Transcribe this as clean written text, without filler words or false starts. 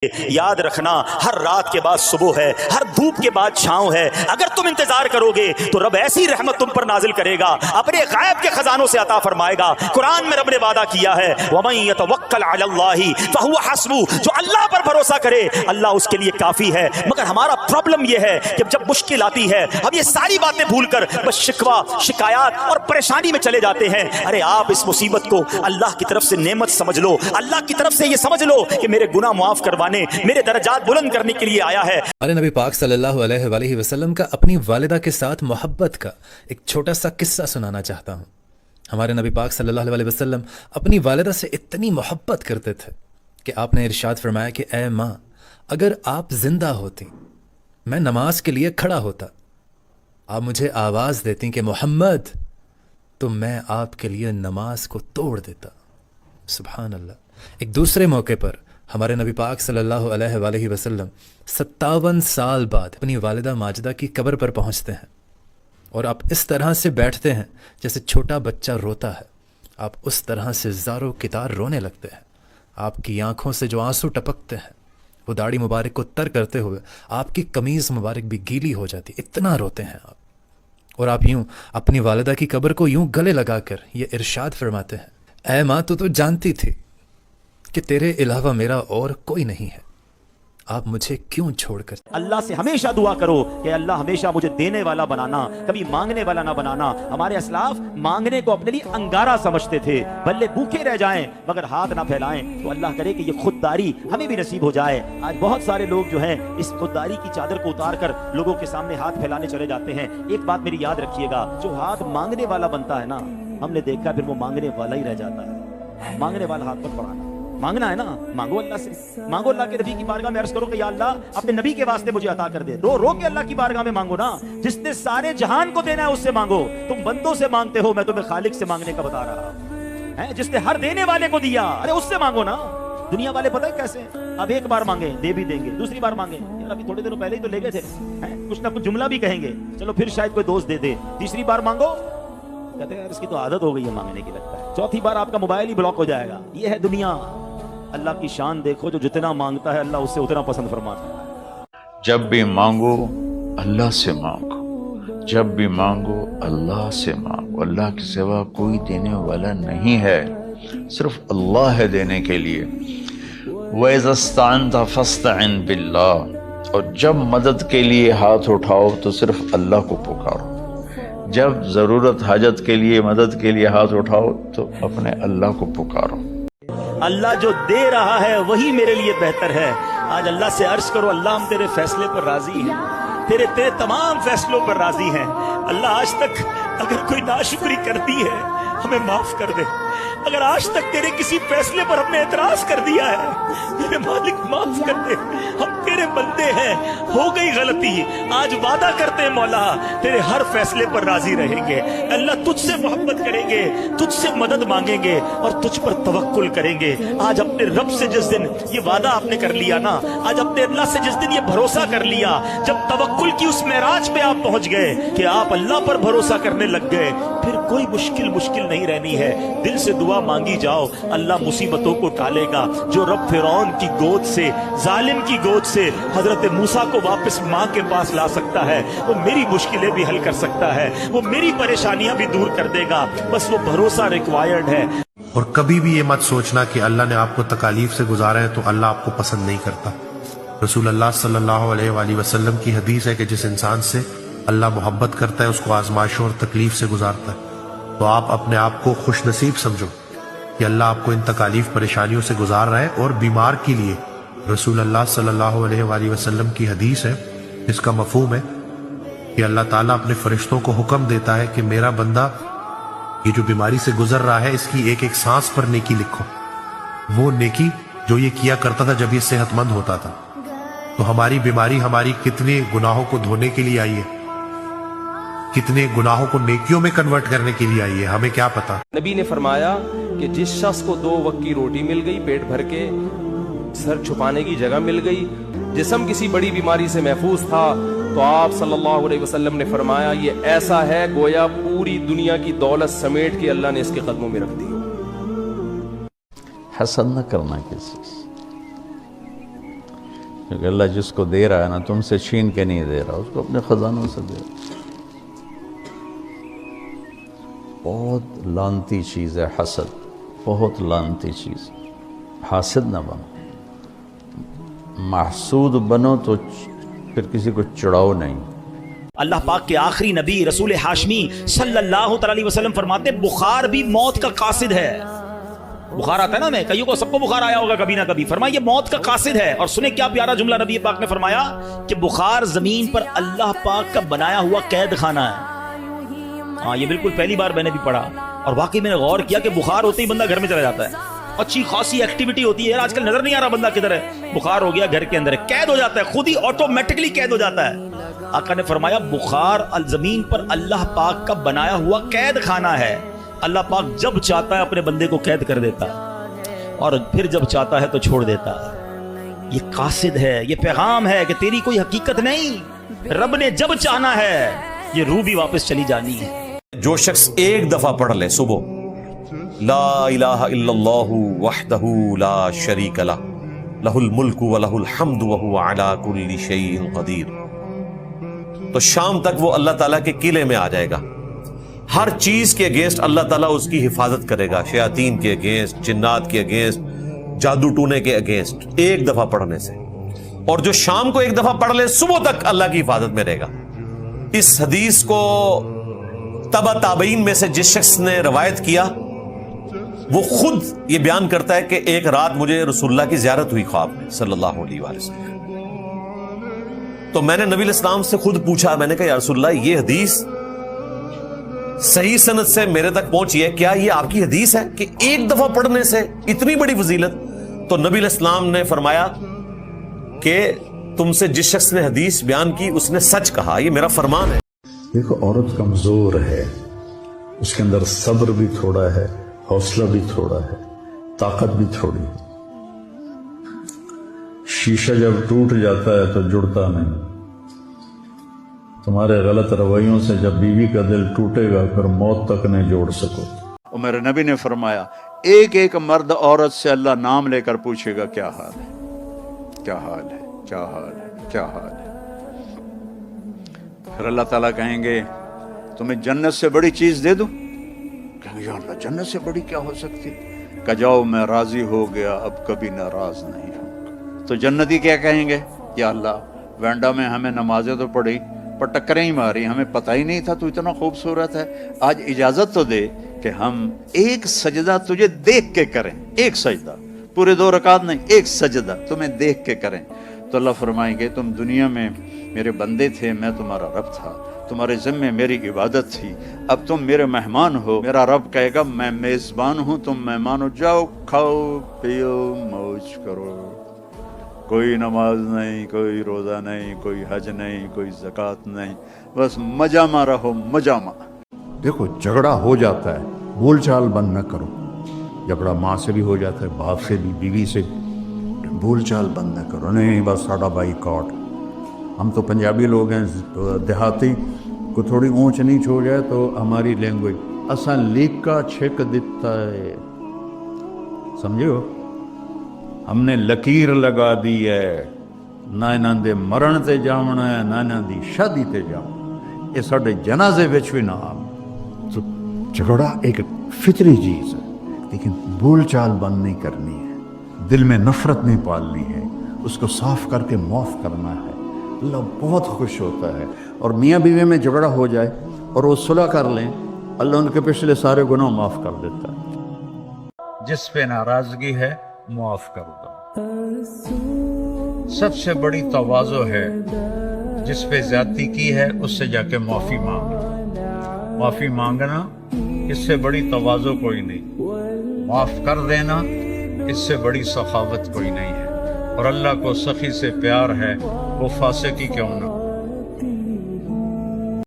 یاد رکھنا ہر رات کے بعد صبح ہے، ہر دھوپ کے بعد چھاؤں ہے. اگر تم انتظار کرو گے تو رب ایسی رحمت تم پر نازل کرے گا، اپنے غائب کے خزانوں سے عطا فرمائے گا. قرآن میں رب نے وعدہ کیا ہے وَمَن يَتَوَكَّلْ عَلَى اللَّهِ فَهُوَ حَسْبُهُ، جو اللہ پر بھروسہ کرے اللہ اس کے لیے کافی ہے. مگر ہمارا پرابلم یہ ہے کہ جب مشکل آتی ہے ہم یہ ساری باتیں بھول کر بس شکوہ شکایات اور پریشانی میں چلے جاتے ہیں. ارے آپ اس مصیبت کو اللہ کی طرف سے نعمت سمجھ لو، اللہ کی طرف سے یہ سمجھ لو کہ میرے گناہ معاف کروانے، میرے درجات بلند کرنے کے لیے آیا ہے. ہمارے نبی پاک صلی اللہ علیہ وآلہ وسلم کا اپنی والدہ کے ساتھ محبت کا ایک چھوٹا سا قصہ سنانا چاہتا ہوں. ہمارے نبی پاک صلی اللہ علیہ وسلم اپنی والدہ سے اتنی محبت کرتے تھے کہ آپ نے ارشاد فرمایا کہ اے ماں، اگر آپ زندہ ہوتی میں نماز کے لیے کھڑا ہوتا، آپ مجھے آواز دیتی کہ محمد، تو میں آپ کے لیے نماز کو توڑ دیتا. سبحان اللہ. ایک دوسرے موقع پر ہمارے نبی پاک صلی اللہ علیہ وآلہ وسلم 57 سال بعد اپنی والدہ ماجدہ کی قبر پر پہنچتے ہیں، اور آپ اس طرح سے بیٹھتے ہیں جیسے چھوٹا بچہ روتا ہے. آپ اس طرح سے زارو کتار رونے لگتے ہیں. آپ کی آنکھوں سے جو آنسو ٹپکتے ہیں وہ داڑھی مبارک کو تر کرتے ہوئے آپ کی قمیض مبارک بھی گیلی ہو جاتی، اتنا روتے ہیں آپ. اور آپ یوں اپنی والدہ کی قبر کو یوں گلے لگا کر یہ ارشاد فرماتے ہیں، اے ماں، تو جانتی تھی کہ تیرے علاوہ میرا اور کوئی نہیں ہے، آپ مجھے کیوں چھوڑ کر. اللہ سے ہمیشہ دعا کرو کہ اللہ ہمیشہ مجھے دینے والا بنانا، کبھی مانگنے والا نہ بنانا. ہمارے اسلاف مانگنے کو اپنے لیے انگارہ سمجھتے تھے، بھلے بھوکے رہ جائیں مگر ہاتھ نہ پھیلائیں. تو اللہ کرے کہ یہ خودداری ہمیں بھی نصیب ہو جائے. آج بہت سارے لوگ جو ہیں اس خودداری کی چادر کو اتار کر لوگوں کے سامنے ہاتھ پھیلانے چلے جاتے ہیں. ایک بات میری یاد رکھیے گا، جو ہاتھ مانگنے والا بنتا ہے نا، ہم نے دیکھا پھر وہ مانگنے والا ہی رہ جاتا ہے. مانگنے والا ہاتھ پر بڑھانا، مانگنا ہے نا، مانگو اللہ سے، مانگو اللہ کے نبی کی بارگاہ میں عرض کرو کہ یا اللہ اپنے نبی کے واسطے مجھے عطا کر دے. رو رو کے اللہ کی بارگاہ میں مانگو نا. جس نے سارے جہان کو دینا ہے اس سے مانگو. تم بندوں سے مانگتے ہو، میں تمہیں خالق سے مانگنے کا بتا رہا ہوں. جس نے ہر دینے والے کو دیا، ارے اس سے مانگو نا. دنیا والے پتہ ہے کیسے، اب ایک بار مانگے دے بھی دیں گے، دوسری بار مانگے یار ابھی تھوڑے دنوں پہلے ہی تو لے گئے تھے، کچھ نہ کچھ جملہ بھی کہیں گے، چلو پھر شاید کوئی دوست دے دے. تیسری بار مانگو، کہتے ہیں یار اس کی تو عادت ہو گئی ہے مانگنے کی، لگتا ہے. چوتھی بار آپ کا موبائل ہی بلاک ہو جائے گا. یہ ہے دنیا. اللہ کی شان دیکھو، جو جتنا مانگتا ہے اللہ اس سے اتنا پسند فرماتا ہے. جب بھی مانگو اللہ سے مانگو، جب بھی مانگو اللہ سے مانگو. اللہ کے سوا کوئی دینے والا نہیں ہے، صرف اللہ ہے دینے کے لیے. وَإِذَا اسْتَعَنْتَ فَاسْتَعِنْ بِاللَّهِ، اور جب مدد کے لیے ہاتھ اٹھاؤ تو صرف اللہ کو پکارو. جب ضرورت حاجت کے لیے مدد کے لیے ہاتھ اٹھاؤ تو اپنے اللہ کو پکارو. اللہ جو دے رہا ہے وہی میرے لیے بہتر ہے. آج اللہ سے عرض کرو اللہ ہم تیرے فیصلے پر راضی ہیں، تیرے تمام فیصلوں پر راضی ہیں. اللہ آج تک اگر کوئی ناشکری کرتی ہے ہمیں معاف کر دے. اگر آج تک تیرے کسی فیصلے پر ہم نے اعتراض کر دیا ہے میرے مالک معاف کر دے. ہم تیرے بندے ہیں، ہو گئی غلطی. آج وعدہ کرتے ہیں مولا تیرے ہر فیصلے پر راضی رہیں گے. اللہ تجھ سے محبت کریں گے، تجھ سے مدد مانگیں گے اور تجھ پر توکل کریں گے. آج اپنے رب سے جس دن یہ وعدہ آپ نے کر لیا نا، آج اپنے اللہ سے جس دن یہ بھروسہ کر لیا، جب توکل کی اس معراج پہ آپ پہنچ گئے کہ آپ اللہ پر بھروسہ کرنے لگ گئے، پھر کوئی مشکل نہیں رہنی ہے. دل سے دعا مانگی جاؤ، اللہ مصیبتوں کو ٹالے گا. جو رب فرعون کی گود سے، ظالم کی گود سے حضرت موسیٰ کو واپس ماں کے پاس لا سکتا ہے، وہ میری مشکلیں بھی حل کر سکتا ہے، وہ میری پریشانیاں بھی دور کر دے گا. بس وہ بھروسہ ریکوائرڈ ہے. اور کبھی بھی یہ مت سوچنا کہ اللہ نے آپ کو تکالیف سے گزارا ہے تو اللہ آپ کو پسند نہیں کرتا. رسول اللہ صلی اللہ علیہ وآلہ وسلم کی حدیث ہے کہ جس انسان سے اللہ محبت کرتا ہے اس کو آزمائشوں اور تکلیف سے گزارتا ہے. تو آپ اپنے آپ کو خوش نصیب سمجھو کہ اللہ آپ کو ان تکالیف پریشانیوں سے گزار رہا ہے. اور بیمار کے لیے رسول اللہ صلی اللہ علیہ وآلہ وسلم کی حدیث ہے، اس کا مفہوم ہے کہ اللہ تعالیٰ اپنے فرشتوں کو حکم دیتا ہے کہ میرا بندہ یہ جو بیماری سے گزر رہا ہے اس کی ایک ایک سانس پر نیکی لکھو، وہ نیکی جو یہ کیا کرتا تھا جب یہ صحت مند ہوتا تھا. تو ہماری بیماری ہماری کتنے گناہوں کو دھونے کے لیے آئی ہے، کتنے گناہوں کو نیکیوں میں کنورٹ کرنے کے لیے آئی ہے، ہمیں کیا پتا. نبی نے فرمایا کہ جس شخص کو 2 وقت کی روٹی مل گئی، پیٹ بھر کے سر چھپانے کی جگہ مل گئی، جسم کسی بڑی بیماری سے محفوظ تھا، تو آپ صلی اللہ علیہ وسلم نے فرمایا یہ ایسا ہے گویا پوری دنیا کی دولت سمیٹ کے اللہ نے اس کے قدموں میں رکھ دی. حسد نہ کرنا کسی سے. کیونکہ اللہ جس کو دے رہا ہے نا تم سے چھین کے نہیں دے رہا، اس کو اپنے خزانوں سے دے رہا۔ بہت لعنتی چیز ہے حسد، بہت لعنتی چیز۔ حاسد نہ بنو، محسود بنو تو پھر کسی کو چڑھاؤ نہیں۔ اللہ پاک کے آخری نبی رسول ہاشمی صلی اللہ تعالی علیہ وسلم فرماتے بخار بھی موت کا قاصد ہے۔ بخار آتا ہے نا، میں کئیوں کو سب کو بخار آیا ہوگا کبھی نہ کبھی، فرمایا یہ موت کا قاصد ہے۔ اور سنیں کیا پیارا جملہ نبی پاک نے فرمایا کہ بخار زمین پر اللہ پاک کا بنایا ہوا قید خانہ ہے۔ ہاں یہ بالکل پہلی بار میں نے بھی پڑھا، اور واقعی میں نے غور کیا کہ بخار ہوتے ہی بندہ گھر میں چلا جاتا ہے، اچھی خاصی ایکٹیویٹی ہوتی ہے، آج کل نظر نہیں آ رہا بندہ کدھر ہے، بخار ہو گیا گھر کے اندر ہے، قید ہو جاتا ہے، خود ہی آٹومیٹکلی قید ہو جاتا ہے۔ آقا نے فرمایا بخار زمین پر اللہ پاک کا بنایا ہوا قید خانہ ہے، اللہ پاک جب چاہتا ہے اپنے بندے کو قید کر دیتا ہے اور پھر جب چاہتا ہے تو چھوڑ دیتا ہے۔ یہ قاصد ہے، یہ پیغام ہے کہ تیری کوئی حقیقت نہیں، رب نے جب چاہنا ہے یہ روح بھی واپس چلی جانی ہے۔ جو شخص ایک دفعہ پڑھ لے صبح لا الہ الا اللہ وحدہ لا شریک لہ لہ الملک و لہ الحمد وہو علی کل شیء قدیر، تو شام تک وہ اللہ تعالیٰ کے قلعے میں آ جائے گا۔ ہر چیز کے اگینسٹ اللہ تعالیٰ اس کی حفاظت کرے گا، شیاطین کے اگینسٹ، جنات کے اگینسٹ، جادو ٹونے کے اگینسٹ، ایک دفعہ پڑھنے سے۔ اور جو شام کو ایک دفعہ پڑھ لے صبح تک اللہ کی حفاظت میں رہے گا۔ اس حدیث کو تبع تابعین میں سے جس شخص نے روایت کیا وہ خود یہ بیان کرتا ہے کہ ایک رات مجھے رسول اللہ کی زیارت ہوئی خواب میں صلی اللہ علیہ وآلہ وسلم، تو میں نے نبی علیہ السلام سے خود پوچھا، میں نے کہا یا رسول اللہ یہ حدیث صحیح سند سے میرے تک پہنچی ہے، کیا یہ آپ کی حدیث ہے کہ ایک دفعہ پڑھنے سے اتنی بڑی فضیلت؟ تو نبی علیہ السلام نے فرمایا کہ تم سے جس شخص نے حدیث بیان کی اس نے سچ کہا، یہ میرا فرمان ہے۔ دیکھو عورت کمزور ہے، اس کے اندر صبر بھی تھوڑا ہے، حوصلہ بھی تھوڑا ہے، طاقت بھی تھوڑی ہے۔ شیشہ جب ٹوٹ جاتا ہے تو جڑتا نہیں۔ تمہارے غلط رویوں سے جب بیوی کا دل ٹوٹے گا پھر موت تک نہیں جوڑ سکو۔ اور میرے نبی نے فرمایا ایک ایک مرد عورت سے اللہ نام لے کر پوچھے گا کیا حال ہے، کیا حال ہے، کیا حال ہے، کیا حال ہے۔ پھر اللہ تعالیٰ کہیں گے تمہیں جنت سے بڑی چیز دے دوں؟ کہیں گے یا اللہ جنت سے بڑی کیا ہو سکتی؟ کہ جاؤ میں راضی ہو گیا، اب کبھی ناراض نہیں ہوں۔ تو جنتی کیا کہیں گے؟ یا اللہ وینڈا میں ہمیں نمازیں تو پڑھی پر ٹکریں ہی ماری، ہمیں پتہ ہی نہیں تھا تو اتنا خوبصورت ہے، آج اجازت تو دے کہ ہم ایک سجدہ تجھے دیکھ کے کریں، ایک سجدہ، پورے 2 رکعت نہیں، ایک سجدہ تمہیں دیکھ کے کریں۔ تو اللہ فرمائیں گے تم دنیا میں میرے بندے تھے، میں تمہارا رب تھا، تمہارے ذمے میری عبادت تھی، اب تم میرے مہمان ہو۔ میرا رب کہے گا میں میزبان ہوں، تم مہمان ہو، جاؤ کھاؤ پیو موج کرو۔ کوئی نماز نہیں، کوئی روزہ نہیں، کوئی حج نہیں، کوئی زکوٰۃ نہیں، بس مجامع رہو، مجامع۔ دیکھو جھگڑا ہو جاتا ہے، بول چال بند نہ کرو۔ جھگڑا ماں سے بھی ہو جاتا ہے، باپ سے بھی، بیوی سے، بول چال بند نہ کرو، نہیں بس ساڈا بائی کاٹ۔ ہم تو پنجابی لوگ ہیں، دیہاتی کو تھوڑی اونچ نیچ ہو جائے تو ہماری لینگویج اساں لیکا چھک دیتا ہے، سمجھو، ہم نے لکیر لگا دی ہے، نہ انہاں دے مرن تے جاونا ہے، نہ انہاں دی شادی تے جاونا، یہ ساڈے جنازے وچ بھی نہ آ۔ تو جھگڑا ایک فطری چیز ہے، لیکن بول چال بند نہیں کرنی ہے، دل میں نفرت نہیں پالنی ہے، اس کو صاف کر کے معاف کرنا ہے۔ اللہ بہت خوش ہوتا ہے۔ اور میاں بیوی میں جھگڑا ہو جائے اور وہ صلح کر لیں، اللہ ان کے پچھلے سارے گناہ معاف کر دیتا ہے۔ جس پہ ناراضگی ہے معاف کر دو۔ سب سے بڑی تواضع ہے جس پہ زیادتی کی ہے اس سے جا کے معافی مانگنا۔ معافی مانگنا اس سے بڑی تواضع کوئی نہیں، معاف کر دینا اس سے بڑی سخاوت کوئی نہیں ہے۔ اور اللہ کو سخی سے پیار ہے، وہ فاسقی کیوں نہ ہو۔